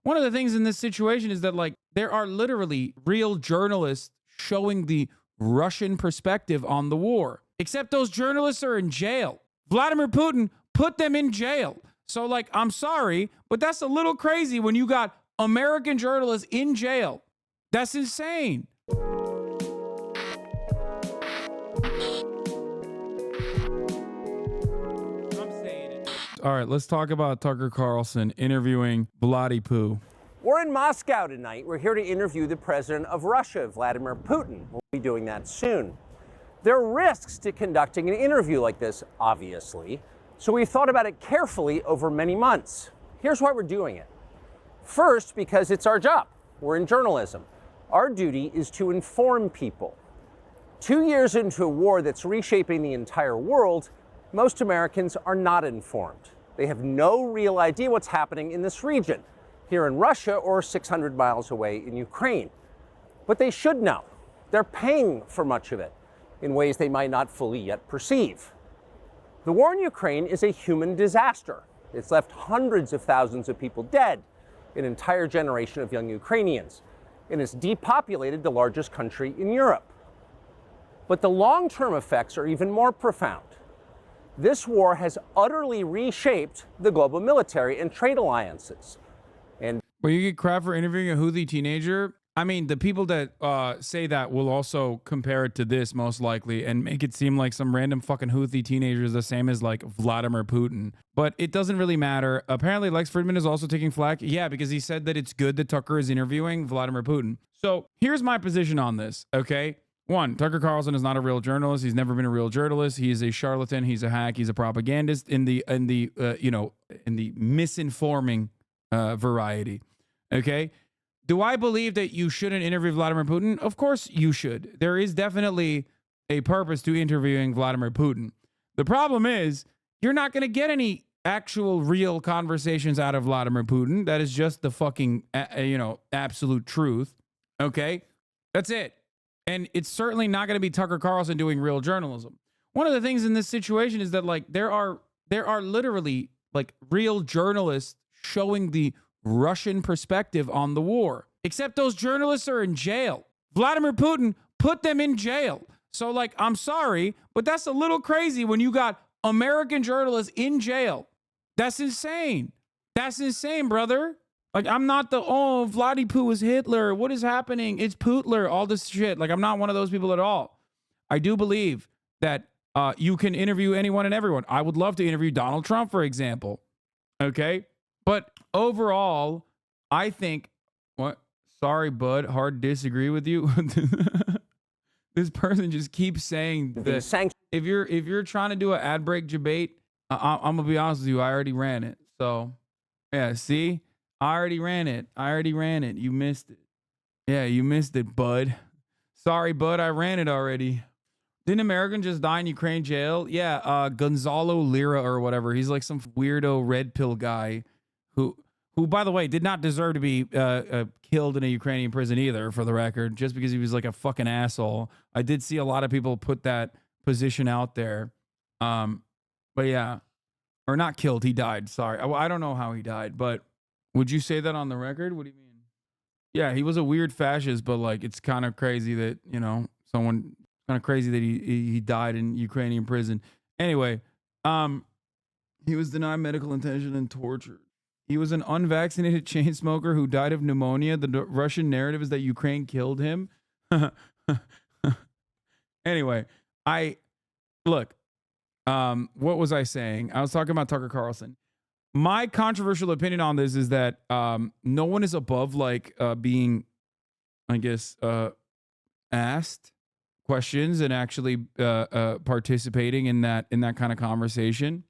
One of the things in this situation is that, like, there are literally real journalists showing the Russian perspective on the war. Except those journalists are in jail. Vladimir Putin put them in jail. So, like, I'm sorry, but that's a little crazy when you got American journalists in jail. That's insane. All right, let's talk about Tucker Carlson interviewing Vladipoo. We're in Moscow tonight. We're here to interview the president of Russia, Vladimir Putin. We'll be doing that soon. There are risks to conducting an interview like this, obviously, so we thought about it carefully over many months. Here's why we're doing it. First, because it's our job. We're in journalism. Our duty is to inform people. 2 years into a war that's reshaping the entire world, most Americans are not informed. They have no real idea what's happening in this region, here in Russia or 600 miles away in Ukraine. But they should know. They're paying for much of it in ways they might not fully yet perceive. The war in Ukraine is a human disaster. It's left hundreds of thousands of people dead, an entire generation of young Ukrainians, and it's depopulated the largest country in Europe. But the long-term effects are even more profound. This war has utterly reshaped the global military and trade alliances. And well, you get crap for interviewing a Houthi teenager. I mean, the people that say that will also compare it to this most likely and make it seem like some random fucking Houthi teenager is the same as like Vladimir Putin. But it doesn't really matter. Apparently, Lex Fridman is also taking flack. Yeah, because he said that it's good that Tucker is interviewing Vladimir Putin. So here's my position on this, okay? One, Tucker Carlson is not a real journalist. He's never been a real journalist. He is a charlatan. He's a hack. He's a propagandist in the misinforming variety. Okay. Do I believe that you shouldn't interview Vladimir Putin? Of course you should. There is definitely a purpose to interviewing Vladimir Putin. The problem is you're not going to get any actual real conversations out of Vladimir Putin. That is just the fucking, absolute truth. Okay. That's it. And it's certainly not going to be Tucker Carlson doing real journalism. One of the things in this situation is that, like, there are literally, like, real journalists showing the Russian perspective on the war. Except those journalists are in jail. Vladimir Putin put them in jail. So, like, I'm sorry, but that's a little crazy when you got American journalists in jail. That's insane. That's insane, brother. Like, I'm not the, Vladipoo is Hitler. What is happening? It's Putler, all this shit. Like, I'm not one of those people at all. I do believe that you can interview anyone and everyone. I would love to interview Donald Trump, for example. Okay? But overall, I think, what? Sorry, bud. Hard to disagree with you. This person just keeps saying that if you're trying to do an ad break debate, I'm going to be honest with you. I already ran it. So, yeah, see? I already ran it. You missed it. Yeah, you missed it, bud. Sorry, bud. I ran it already. Didn't American just die in Ukraine jail? Yeah, Gonzalo Lira or whatever. He's like some weirdo red pill guy who, by the way, did not deserve to be killed in a Ukrainian prison either, for the record, just because he was like a fucking asshole. I did see a lot of people put that position out there. But yeah, or not killed. He died. Sorry. I don't know how he died, but would you say that on the record? What do you mean? Yeah, he was a weird fascist, but like it's kind of crazy that, kind of crazy that he died in Ukrainian prison. Anyway, he was denied medical attention and tortured. He was an unvaccinated chain smoker who died of pneumonia. The Russian narrative is that Ukraine killed him. Anyway, what was I saying? I was talking about Tucker Carlson. My controversial opinion on this is that no one is above being, I guess, asked questions and actually participating in that kind of conversation,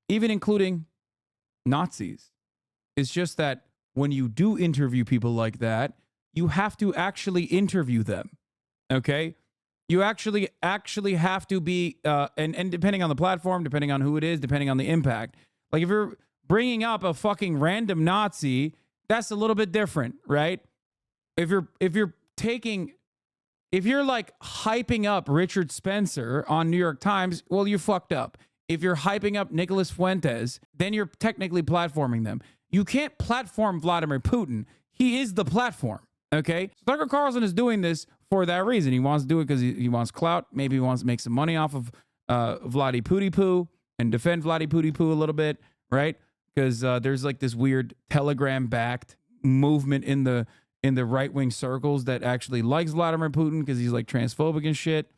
even including Nazis. It's just that when you do interview people like that, you have to actually interview them. Okay? You actually have to be, and depending on the platform, depending on who it is, depending on the impact. Like if you're bringing up a fucking random Nazi, that's a little bit different, right? If you're like hyping up Richard Spencer on New York Times, well, you fucked up. If you're hyping up Nicholas Fuentes, then you're technically platforming them. You can't platform Vladimir Putin. He is the platform. Okay? So Tucker Carlson is doing this for that reason. He wants to do it because he wants clout. Maybe he wants to make some money off of Vladdy Pooty Poo and defend Vladdy Pooty Poo a little bit, right? Because there's like this weird Telegram-backed movement in the right-wing circles that actually likes Vladimir Putin because he's like transphobic and shit.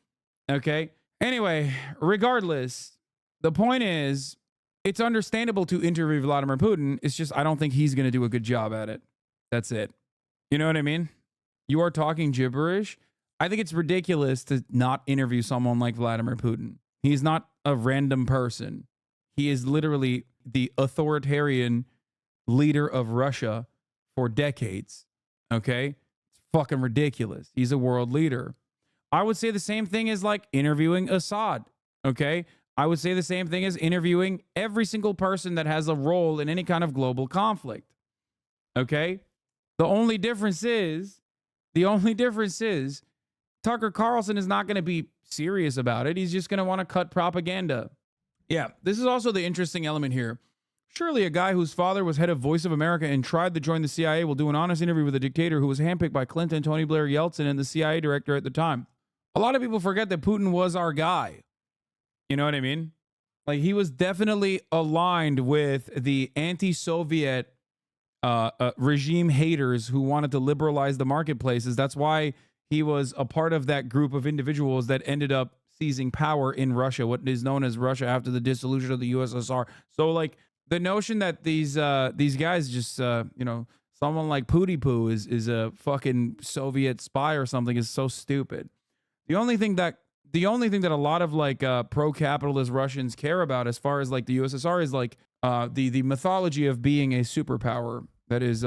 Okay? Anyway, regardless, the point is, it's understandable to interview Vladimir Putin. It's just I don't think he's going to do a good job at it. That's it. You know what I mean? You are talking gibberish. I think it's ridiculous to not interview someone like Vladimir Putin. He's not a random person. He is literally the authoritarian leader of Russia for decades. Okay? It's fucking ridiculous. He's a world leader. I would say the same thing as like interviewing Assad. Okay? I would say the same thing as interviewing every single person that has a role in any kind of global conflict. Okay? The only difference is Tucker Carlson is not going to be serious about it. He's just going to want to cut propaganda. Yeah, this is also the interesting element here. Surely a guy whose father was head of Voice of America and tried to join the CIA will do an honest interview with a dictator who was handpicked by Clinton, Tony Blair, Yeltsin, and the CIA director at the time. A lot of people forget that Putin was our guy. You know what I mean? Like, he was definitely aligned with the anti-Soviet regime haters who wanted to liberalize the marketplaces. That's why he was a part of that group of individuals that ended up seizing power in Russia, what is known as Russia after the dissolution of the USSR. So, like, the notion that these guys just, someone like Pooty Poo is a fucking Soviet spy or something is so stupid. The only thing that a lot of like pro-capitalist Russians care about as far as like the USSR is like the mythology of being a superpower that is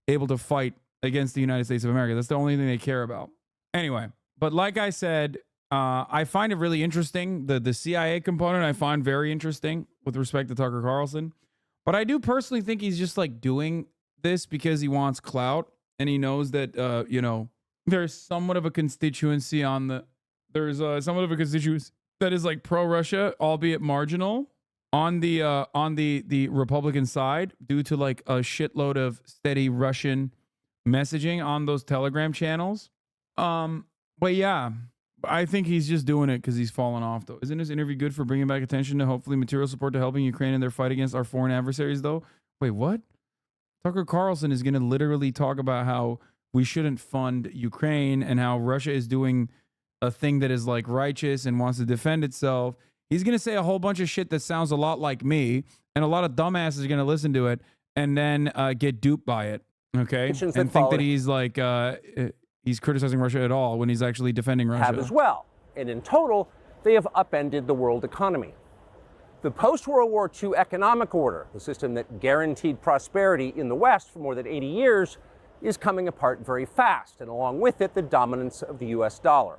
able to fight against the United States of America. That's the only thing they care about. Anyway, but like I said, I find it really interesting. The CIA component I find very interesting with respect to Tucker Carlson. But I do personally think he's just like doing this because he wants clout and he knows that, there's somewhat of a constituency there's somewhat of a constituency that is like pro-Russia, albeit marginal, on the Republican side due to like a shitload of steady Russian messaging on those Telegram channels. But yeah, I think he's just doing it because he's fallen off, though. Isn't this interview good for bringing back attention to hopefully material support to helping Ukraine in their fight against our foreign adversaries, though? Wait, what? Tucker Carlson is going to literally talk about how we shouldn't fund Ukraine and how Russia is doing a thing that is like righteous and wants to defend itself. He's going to say a whole bunch of shit that sounds a lot like me, and a lot of dumbasses are going to listen to it and then get duped by it, okay? And think that he's like, he's criticizing Russia at all when he's actually defending Russia. Have as well. And in total, they have upended the world economy. The post-World War II economic order, the system that guaranteed prosperity in the West for more than 80 years, is coming apart very fast, and along with it, the dominance of the US dollar.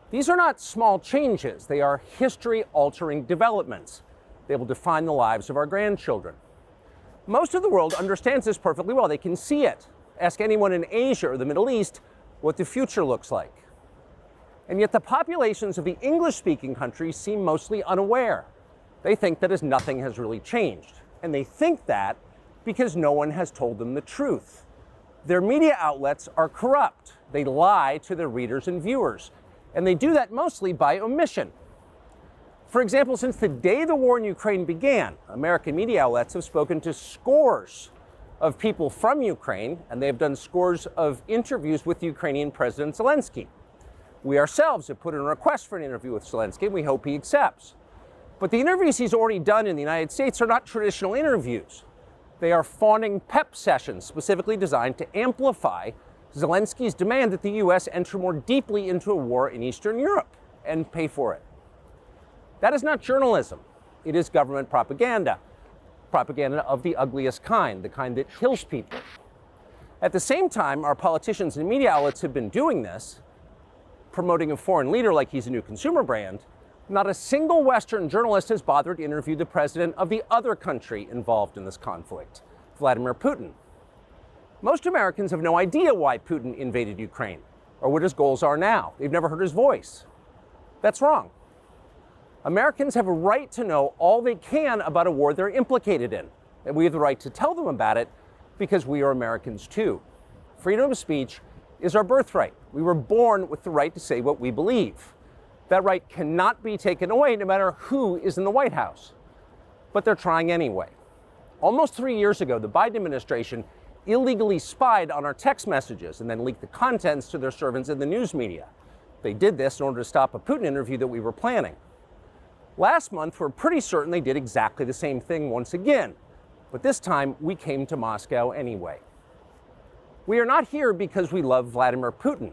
These are not small changes. They are history-altering developments. They will define the lives of our grandchildren. Most of the world understands this perfectly well. They can see it. Ask anyone in Asia or the Middle East what the future looks like. And yet the populations of the English-speaking countries seem mostly unaware. They think that as nothing has really changed. And they think that because no one has told them the truth. Their media outlets are corrupt. They lie to their readers and viewers. And they do that mostly by omission. For example, since the day the war in Ukraine began, American media outlets have spoken to scores of people from Ukraine, and they have done scores of interviews with Ukrainian President Zelensky. We ourselves have put in a request for an interview with Zelensky, and we hope he accepts. But the interviews he's already done in the United States are not traditional interviews. They are fawning pep sessions specifically designed to amplify Zelensky's demand that the U.S. enter more deeply into a war in Eastern Europe and pay for it. That is not journalism. It is government propaganda. Propaganda of the ugliest kind, the kind that kills people. At the same time, our politicians and media outlets have been doing this, promoting a foreign leader like he's a new consumer brand. Not a single Western journalist has bothered to interview the president of the other country involved in this conflict, Vladimir Putin. Most Americans have no idea why Putin invaded Ukraine or what his goals are now. They've never heard his voice. That's wrong. Americans have a right to know all they can about a war they're implicated in, and we have the right to tell them about it because we are Americans too. Freedom of speech is our birthright. We were born with the right to say what we believe. That right cannot be taken away no matter who is in the White House. But they're trying anyway. Almost 3 years ago, the Biden administration illegally spied on our text messages and then leaked the contents to their servants in the news media. They did this in order to stop a Putin interview that we were planning. Last month, we're pretty certain they did exactly the same thing once again, but this time we came to Moscow anyway. We are not here because we love Vladimir Putin.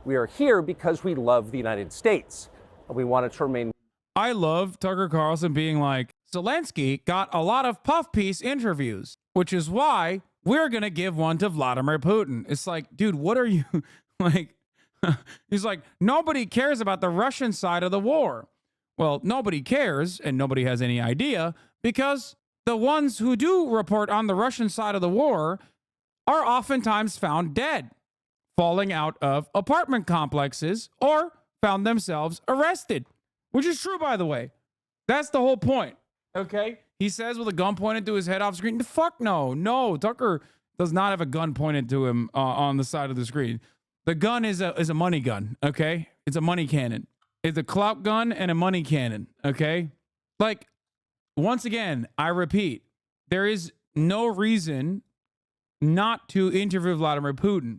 We are here because we love the United States, and we want it to remain. I love Tucker Carlson being like, Zelensky got a lot of puff piece interviews, which is why we're going to give one to Vladimir Putin. It's like, dude, what are you like? He's like, nobody cares about the Russian side of the war. Well, nobody cares and nobody has any idea because the ones who do report on the Russian side of the war are oftentimes found dead, falling out of apartment complexes, or found themselves arrested, which is true, by the way. That's the whole point. Okay? He says with a gun pointed to his head off screen, fuck no. No, Tucker does not have a gun pointed to him on the side of the screen. The gun is a money gun, okay? It's a money cannon. It's a clout gun and a money cannon, okay? Like, once again, I repeat, there is no reason not to interview Vladimir Putin,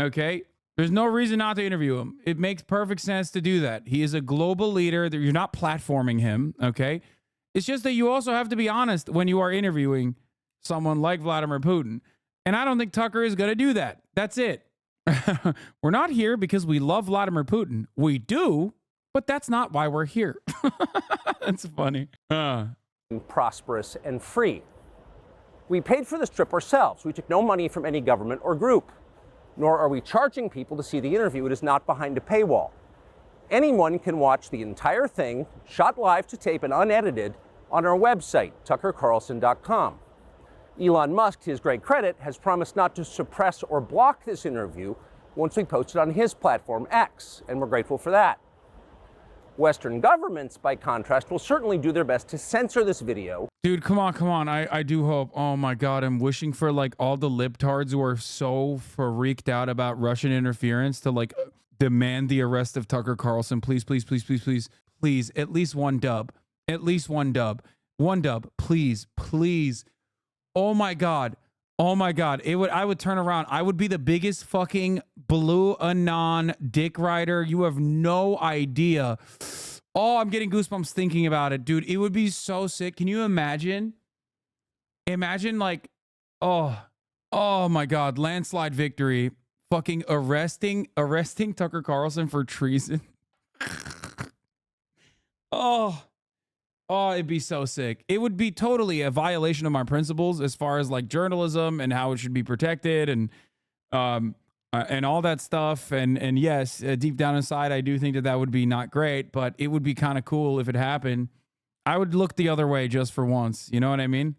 okay? There's no reason not to interview him. It makes perfect sense to do that. He is a global leader. You're not platforming him, okay? It's just that you also have to be honest when you are interviewing someone like Vladimir Putin. And I don't think Tucker is going to do that. That's it. We're not here because we love Vladimir Putin. We do, but that's not why we're here. That's funny. Prosperous and free. We paid for this trip ourselves. We took no money from any government or group. Nor are we charging people to see the interview. It is not behind a paywall. Anyone can watch the entire thing, shot live to tape and unedited, on our website, tuckercarlson.com. Elon Musk, to his great credit, has promised not to suppress or block this interview once we post it on his platform, X, and we're grateful for that. Western governments, by contrast, will certainly do their best to censor this video. Dude, come on. I do hope. Oh my God, I'm wishing for like all the libtards who are so freaked out about Russian interference to like demand the arrest of Tucker Carlson. Please, at least one dub. At least one dub. One dub. Please. Oh my God. I would turn around. I would be the biggest fucking blue anon dick rider. You have no idea. Oh, I'm getting goosebumps thinking about it, dude. It would be so sick. Can you imagine? Imagine like, oh my God, landslide victory. Fucking arresting Tucker Carlson for treason. Oh, it'd be so sick. It would be totally a violation of my principles as far as like journalism and how it should be protected and all that stuff. And yes, deep down inside, I do think that would be not great, but it would be kind of cool if it happened. I would look the other way just for once. You know what I mean?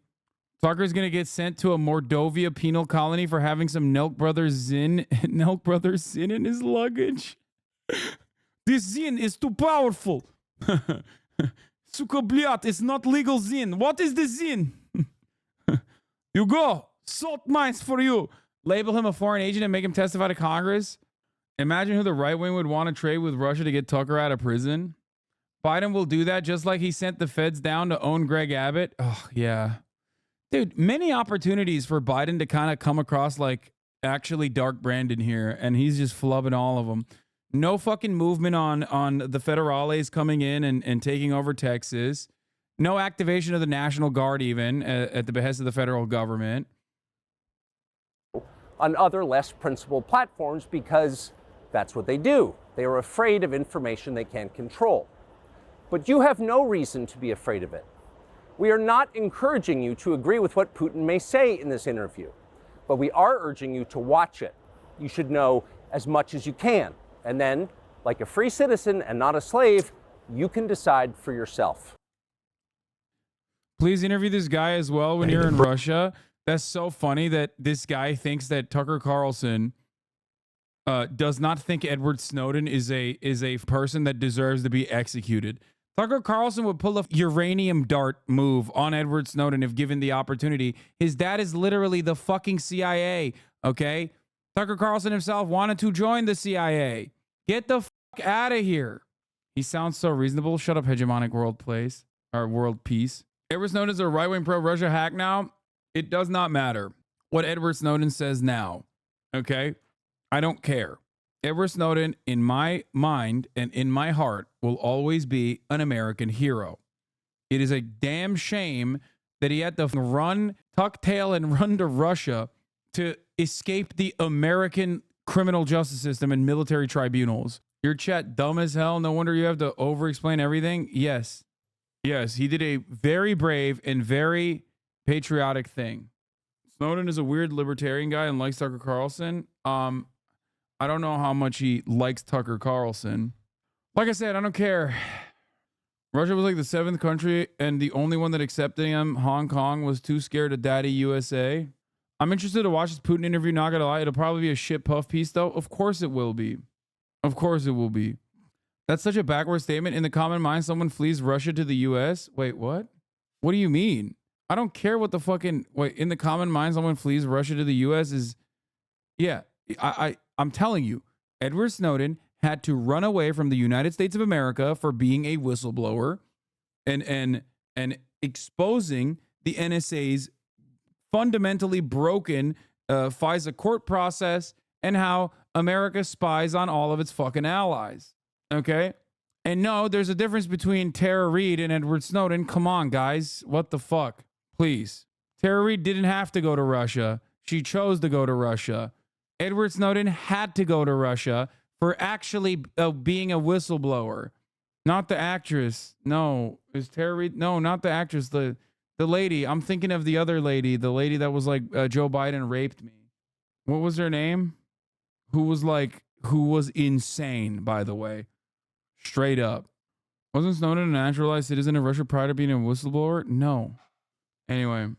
Tucker's going to get sent to a Mordovia penal colony for having some Nelk Brothers Zin in his luggage. This Zin is too powerful. Suka bliat, it's not legal Zin. What is the Zin? You go. Salt mines for you. Label him a foreign agent and make him testify to Congress. Imagine who the right wing would want to trade with Russia to get Tucker out of prison. Biden will do that just like he sent the feds down to own Greg Abbott. Oh, yeah. Dude, many opportunities for Biden to kind of come across like actually Dark Brandon here, and he's just flubbing all of them. No fucking movement on the federales coming in and taking over Texas. No activation of the National Guard even at the behest of the federal government. On other less principled platforms because that's what they do. They are afraid of information they can't control. But you have no reason to be afraid of it. We are not encouraging you to agree with what Putin may say in this interview, but we are urging you to watch it. You should know as much as you can. And then, like a free citizen and not a slave, you can decide for yourself. Please interview this guy as well when you're in Russia. That's so funny that this guy thinks that Tucker Carlson does not think Edward Snowden is a person that deserves to be executed. Tucker Carlson would pull a uranium dart move on Edward Snowden if given the opportunity. His dad is literally the fucking CIA, okay? Tucker Carlson himself wanted to join the CIA. Get the fuck out of here. He sounds so reasonable. Shut up, hegemonic world place, or world peace. Edward Snowden is a right-wing pro-Russia hack now. It does not matter what Edward Snowden says now, okay? I don't care. Edward Snowden, in my mind and in my heart, will always be an American hero. It is a damn shame that he had to run, tuck tail, and run to Russia to escape the American criminal justice system and military tribunals. Your chat dumb as hell. No wonder you have to over-explain everything. Yes. Yes, he did a very brave and very patriotic thing. Snowden is a weird libertarian guy and likes Tucker Carlson. I don't know how much he likes Tucker Carlson. Like I said, I don't care. Russia was like the 7th country and the only one that accepted him. Hong Kong was too scared of Daddy USA. I'm interested to watch this Putin interview, not gonna lie. It'll probably be a shit puff piece though. Of course it will be. Of course it will be. That's such a backward statement. In the common mind, someone flees Russia to the US. Wait, what? What do you mean? I don't care what the fucking... Wait, in the common mind, someone flees Russia to the US is... Yeah, I'm telling you, Edward Snowden had to run away from the United States of America for being a whistleblower and exposing the NSA's fundamentally broken FISA court process and how America spies on all of its fucking allies. Okay? And no, there's a difference between Tara Reid and Edward Snowden. Come on, guys. What the fuck? Please. Tara Reid didn't have to go to Russia. She chose to go to Russia. Edward Snowden had to go to Russia for actually being a whistleblower. Not the actress. No. Is Tara Reid? No, not the actress. The lady. I'm thinking of the other lady. The lady that was like, Joe Biden raped me. What was her name? Who was insane, by the way. Straight up. Wasn't Snowden a naturalized citizen of Russia prior to being a whistleblower? No. Anyway.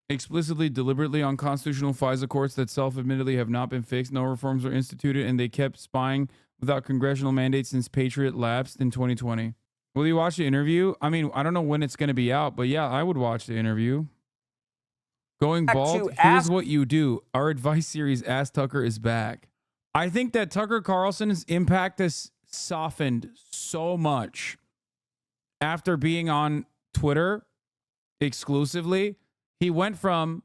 Explicitly, deliberately unconstitutional FISA courts that self-admittedly have not been fixed. No reforms were instituted, and they kept spying without congressional mandate since Patriot lapsed in 2020. Will you watch the interview? I mean, I don't know when it's going to be out, but yeah, I would watch the interview. Going bald, here's what you do. Our advice series, Ask Tucker, is back. I think that Tucker Carlson's impact has softened so much after being on Twitter exclusively. He went from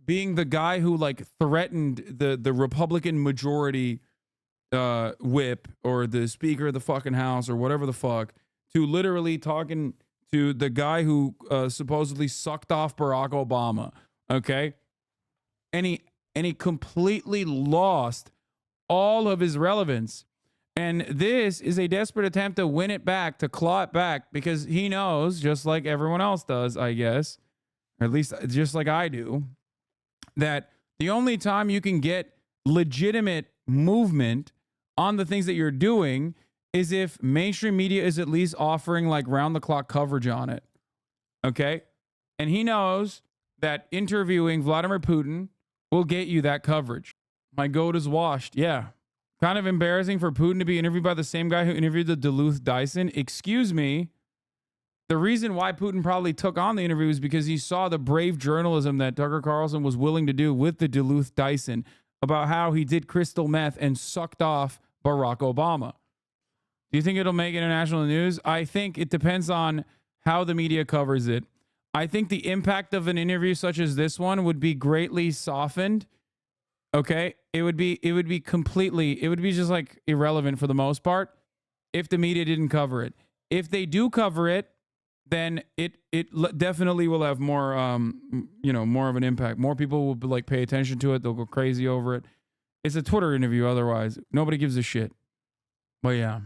being the guy who like threatened the Republican majority whip or the Speaker of the fucking House or whatever the fuck to literally talking to the guy who supposedly sucked off Barack Obama. Okay. And he completely lost all of his relevance. And this is a desperate attempt to win it back, to claw it back, because he knows, just like everyone else does, I guess, or at least just like I do, that the only time you can get legitimate movement on the things that you're doing is if mainstream media is at least offering like round-the-clock coverage on it. Okay? And he knows that interviewing Vladimir Putin will get you that coverage. My goat is washed. Yeah. Kind of embarrassing for Putin to be interviewed by the same guy who interviewed the Duluth Dyson. Excuse me. The reason why Putin probably took on the interview is because he saw the brave journalism that Tucker Carlson was willing to do with the Duluth Dyson about how he did crystal meth and sucked off Barack Obama. Do you think it'll make international news? I think it depends on how the media covers it. I think the impact of an interview such as this one would be greatly softened. Okay, it would be just like irrelevant for the most part if the media didn't cover it. If they do cover it, then it definitely will have more more of an impact. More people will like pay attention to it. They'll go crazy over it. It's a Twitter interview otherwise. Nobody gives a shit. But yeah.